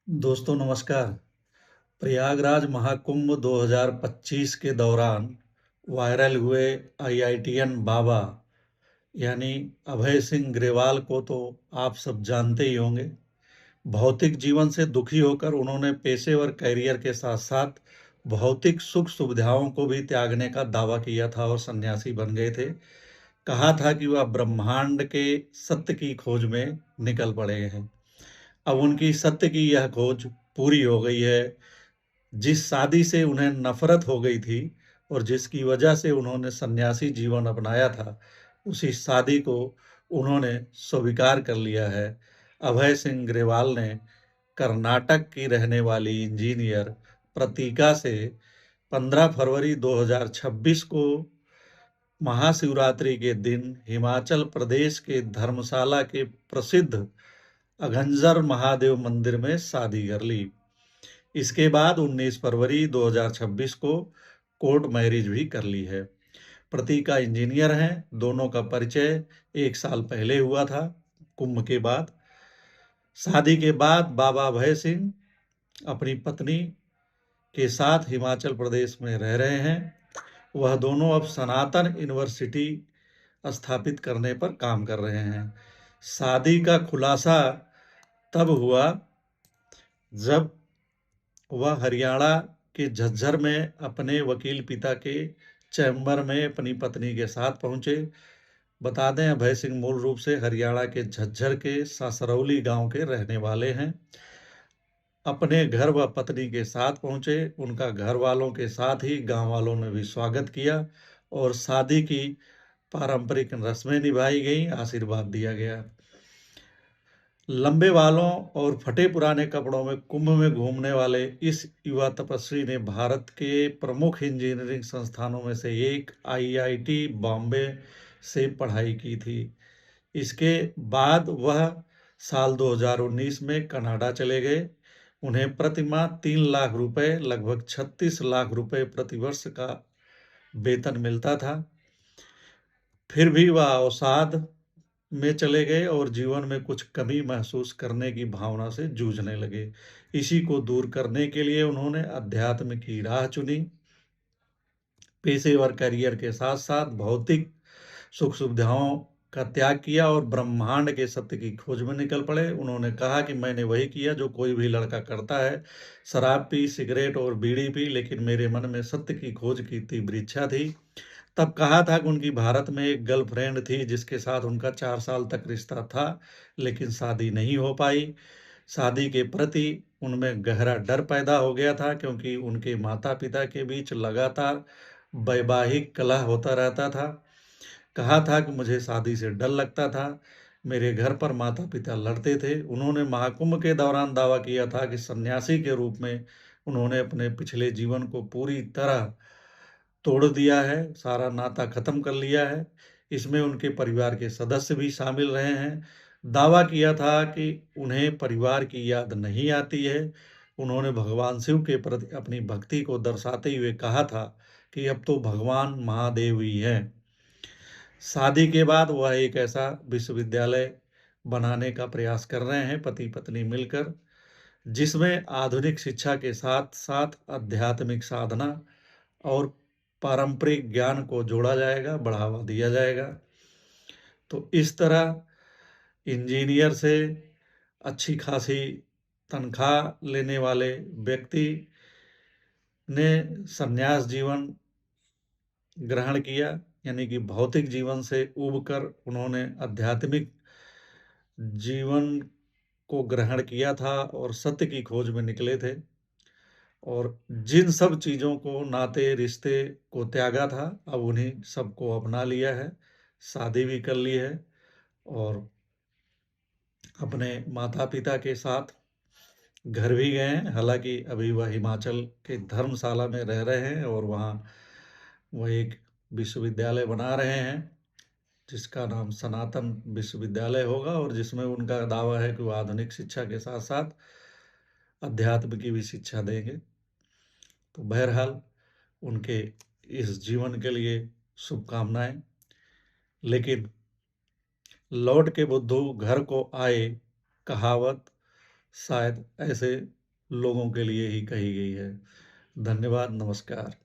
दोस्तों नमस्कार। प्रयागराज महाकुंभ 2025 के दौरान वायरल हुए आईआईटीएन बाबा यानी अभय सिंह ग्रेवाल को तो आप सब जानते ही होंगे। भौतिक जीवन से दुखी होकर उन्होंने पेशेवर करियर के साथ साथ भौतिक सुख सुविधाओं को भी त्यागने का दावा किया था और सन्यासी बन गए थे। कहा था कि वह ब्रह्मांड के सत्य की खोज में निकल पड़े हैं। अब उनकी सत्य की यह खोज पूरी हो गई है। जिस शादी से उन्हें नफरत हो गई थी और जिसकी वजह से उन्होंने सन्यासी जीवन अपनाया था, उसी शादी को उन्होंने स्वीकार कर लिया है। अभय सिंह ग्रेवाल ने कर्नाटक की रहने वाली इंजीनियर प्रतीका से 15 फरवरी 2026 को महाशिवरात्रि के दिन हिमाचल प्रदेश के धर्मशाला के प्रसिद्ध अघंजर महादेव मंदिर में शादी कर ली। इसके बाद 19 फरवरी 2026 को कोर्ट मैरिज भी कर ली है। प्रतीका इंजीनियर हैं। दोनों का परिचय 1 साल पहले हुआ था, कुंभ के बाद। शादी के बाद बाबा भय सिंह अपनी पत्नी के साथ हिमाचल प्रदेश में रह रहे हैं। वह दोनों अब सनातन यूनिवर्सिटी स्थापित करने पर काम कर रहे हैं। शादी का खुलासा तब हुआ जब वह हरियाणा के झज्जर में अपने वकील पिता के चैम्बर में अपनी पत्नी के साथ पहुंचे। बता दें, अभय सिंह मूल रूप से हरियाणा के झज्जर के सासरौली गांव के रहने वाले हैं। अपने घर वह पत्नी के साथ पहुंचे। उनका घर वालों के साथ ही गांव वालों ने भी स्वागत किया और शादी की पारंपरिक रस्में निभाई गई, आशीर्वाद दिया गया। लंबे बालों और फटे पुराने कपड़ों में कुंभ में घूमने वाले इस युवा तपस्वी ने भारत के प्रमुख इंजीनियरिंग संस्थानों में से एक आईआईटी बॉम्बे से पढ़ाई की थी। इसके बाद वह साल 2019 में कनाडा चले गए। उन्हें प्रतिमाह 3 लाख रुपए, लगभग 36 लाख रुपए प्रतिवर्ष का वेतन मिलता था। फिर भी वह अवसाद में चले गए और जीवन में कुछ कमी महसूस करने की भावना से जूझने लगे। इसी को दूर करने के लिए उन्होंने अध्यात्म की राह चुनी। पेशेवर करियर के साथ साथ भौतिक सुख सुविधाओं का त्याग किया और ब्रह्मांड के सत्य की खोज में निकल पड़े। उन्होंने कहा कि मैंने वही किया जो कोई भी लड़का करता है, शराब पी, सिगरेट और बीड़ी पी, लेकिन मेरे मन में सत्य की खोज की तीव्र इच्छा थी। तब कहा था कि उनकी भारत में एक गर्लफ्रेंड थी जिसके साथ उनका 4 साल तक रिश्ता था, लेकिन शादी नहीं हो पाई। शादी के प्रति उनमें गहरा डर पैदा हो गया था क्योंकि उनके माता पिता के बीच लगातार वैवाहिक कलह होता रहता था। कहा था कि मुझे शादी से डर लगता था। मेरे घर पर माता पिता लड़ते थे। उन्होंने महाकुंभ के दौरान दावा किया था कि सन्यासी के रूप में उन्होंने अपने पिछले जीवन को पूरी तरह तोड़ दिया है, सारा नाता खत्म कर लिया है। इसमें उनके परिवार के सदस्य भी शामिल रहे हैं। दावा किया था कि उन्हें परिवार की याद नहीं आती है। उन्होंने भगवान शिव के प्रति अपनी भक्ति को दर्शाते हुए कहा था कि अब तो भगवान महादेव ही हैं। शादी के बाद वह एक ऐसा विश्वविद्यालय बनाने का प्रयास कर रहे हैं, पति पत्नी मिलकर, जिसमें आधुनिक शिक्षा के साथ साथ आध्यात्मिक साधना और पारंपरिक ज्ञान को जोड़ा जाएगा, बढ़ावा दिया जाएगा। तो इस तरह इंजीनियर से अच्छी खासी तनख्वाह लेने वाले व्यक्ति ने संन्यास जीवन ग्रहण किया, यानी कि भौतिक जीवन से ऊब कर उन्होंने आध्यात्मिक जीवन को ग्रहण किया था और सत्य की खोज में निकले थे। और जिन सब चीज़ों को, नाते रिश्ते को त्यागा था, अब उन्हीं सबको अपना लिया है। शादी भी कर ली है और अपने माता पिता के साथ घर भी गए हैं। हालांकि अभी वह हिमाचल के धर्मशाला में रह रहे हैं और वहाँ वह एक विश्वविद्यालय बना रहे हैं जिसका नाम सनातन विश्वविद्यालय होगा और जिसमें उनका दावा है कि वो आधुनिक शिक्षा के साथ साथ अध्यात्म की भी शिक्षा देंगे। तो बहरहाल उनके इस जीवन के लिए शुभकामनाएं। लेकिन लौट के बुद्धू घर को आए, कहावत शायद ऐसे लोगों के लिए ही कही गई है। धन्यवाद, नमस्कार।